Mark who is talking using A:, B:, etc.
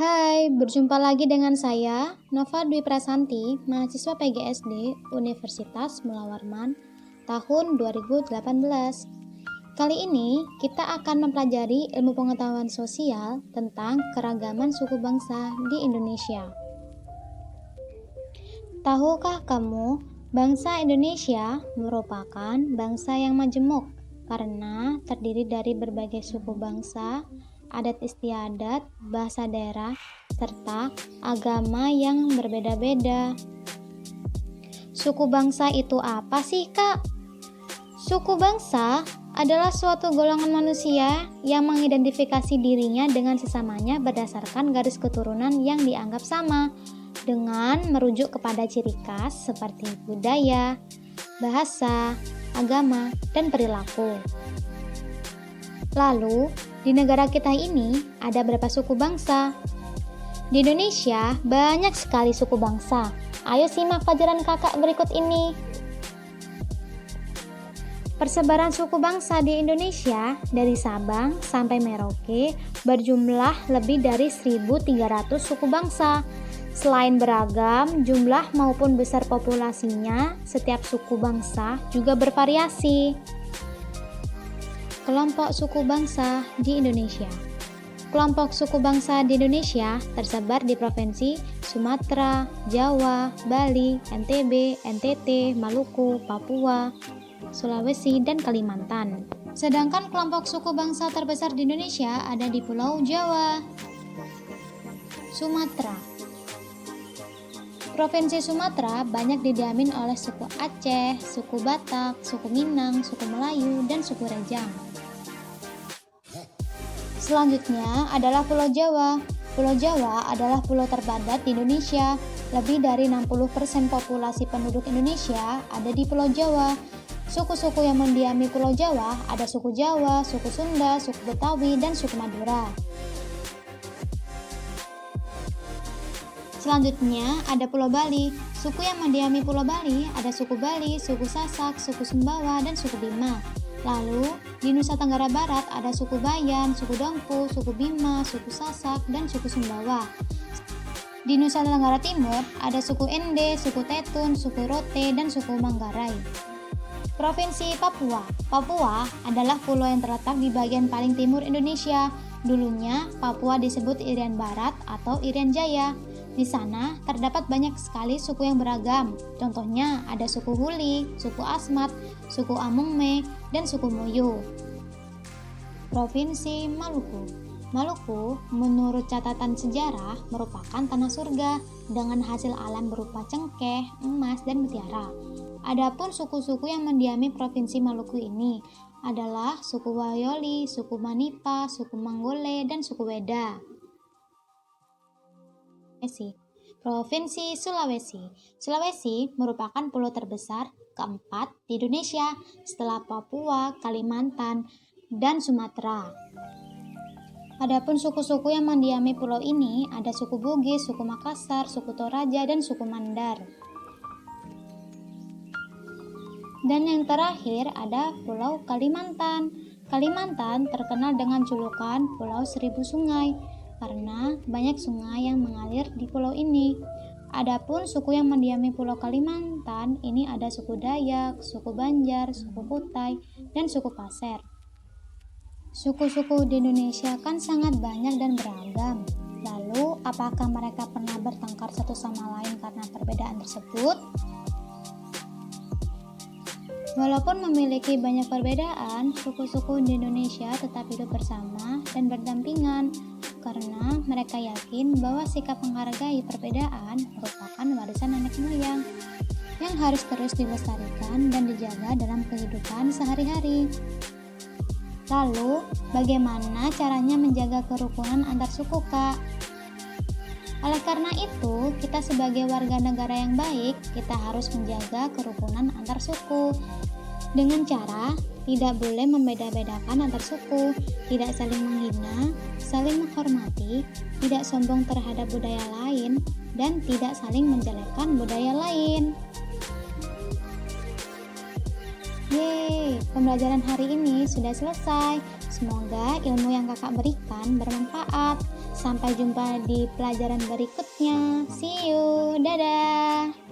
A: Hai, berjumpa lagi dengan saya, Nova Dwi Prasanti, mahasiswa PGSD Universitas Mula Warman, tahun 2018. Kali ini, kita akan mempelajari ilmu pengetahuan sosial tentang keragaman suku bangsa di Indonesia. Tahukah kamu, bangsa Indonesia merupakan bangsa yang majemuk karena terdiri dari berbagai suku bangsa, adat istiadat, bahasa daerah, serta agama yang berbeda-beda. Suku bangsa itu apa sih, Kak? Suku bangsa adalah suatu golongan manusia yang mengidentifikasi dirinya dengan sesamanya berdasarkan garis keturunan yang dianggap sama, dengan merujuk kepada ciri khas seperti budaya, bahasa, agama, dan perilaku. Lalu, di negara kita ini ada berapa suku bangsa? Di Indonesia banyak sekali suku bangsa. Ayo simak pelajaran kakak berikut ini. Persebaran suku bangsa di Indonesia dari Sabang sampai Merauke berjumlah lebih dari 1.300 suku bangsa. Selain beragam jumlah maupun besar populasinya, setiap suku bangsa juga bervariasi. Kelompok suku bangsa di Indonesia. Kelompok suku bangsa di Indonesia tersebar di Provinsi Sumatera, Jawa, Bali, NTB, NTT, Maluku, Papua, Sulawesi, dan Kalimantan. Sedangkan kelompok suku bangsa terbesar di Indonesia ada di Pulau Jawa. Sumatera. Provinsi Sumatera banyak didiamin oleh suku Aceh, suku Batak, suku Minang, suku Melayu, dan suku Rejang. Selanjutnya adalah Pulau Jawa. Pulau Jawa adalah pulau terpadat di Indonesia. Lebih dari 60% populasi penduduk Indonesia ada di Pulau Jawa. Suku-suku yang mendiami Pulau Jawa ada suku Jawa, suku Sunda, suku Betawi, dan suku Madura. Selanjutnya ada Pulau Bali. Suku yang mendiami Pulau Bali ada suku Bali, suku Sasak, suku Sumbawa, dan suku Bima. Lalu, di Nusa Tenggara Barat ada suku Bayan, suku Dongpu, suku Bima, suku Sasak, dan suku Sumbawa. Di Nusa Tenggara Timur ada suku Ende, suku Tetun, suku Rote, dan suku Manggarai. Provinsi Papua. Papua adalah pulau yang terletak di bagian paling timur Indonesia. Dulunya, Papua disebut Irian Barat atau Irian Jaya. Di sana terdapat banyak sekali suku yang beragam. Contohnya ada suku Huli, suku Asmat, suku Amungme, dan suku Muyu. Provinsi Maluku. Maluku menurut catatan sejarah merupakan tanah surga dengan hasil alam berupa cengkeh, emas, dan mutiara. Adapun suku-suku yang mendiami Provinsi Maluku ini adalah suku Wayoli, suku Manipa, suku Manggole, dan suku Weda. Provinsi Sulawesi. Sulawesi merupakan pulau terbesar keempat di Indonesia setelah Papua, Kalimantan, dan Sumatera. Adapun suku-suku yang mendiami pulau ini ada suku Bugis, suku Makassar, suku Toraja, dan suku Mandar. Dan yang terakhir ada Pulau Kalimantan. Kalimantan terkenal dengan julukan Pulau Seribu Sungai karena banyak sungai yang mengalir di pulau ini. Adapun suku yang mendiami Pulau Kalimantan ini ada suku Dayak, suku Banjar, suku Kutai, dan suku Pasir. Suku-suku di Indonesia kan sangat banyak dan beragam. Lalu, apakah mereka pernah bertengkar satu sama lain karena perbedaan tersebut? Walaupun memiliki banyak perbedaan, suku-suku di Indonesia tetap hidup bersama dan berdampingan karena mereka yakin bahwa sikap menghargai perbedaan merupakan warisan nenek moyang yang harus terus dilestarikan dan dijaga dalam kehidupan sehari-hari. Lalu, bagaimana caranya menjaga kerukunan antar suku, Kak? Oleh karena itu, kita sebagai warga negara yang baik, kita harus menjaga kerukunan antar suku dengan cara tidak boleh membeda-bedakan antar suku, tidak saling menghina, saling menghormati, tidak sombong terhadap budaya lain, dan tidak saling menjelekkan budaya lain. Yeay, pembelajaran hari ini sudah selesai. Semoga ilmu yang kakak berikan bermanfaat. Sampai jumpa di pelajaran berikutnya. See you. Dadah.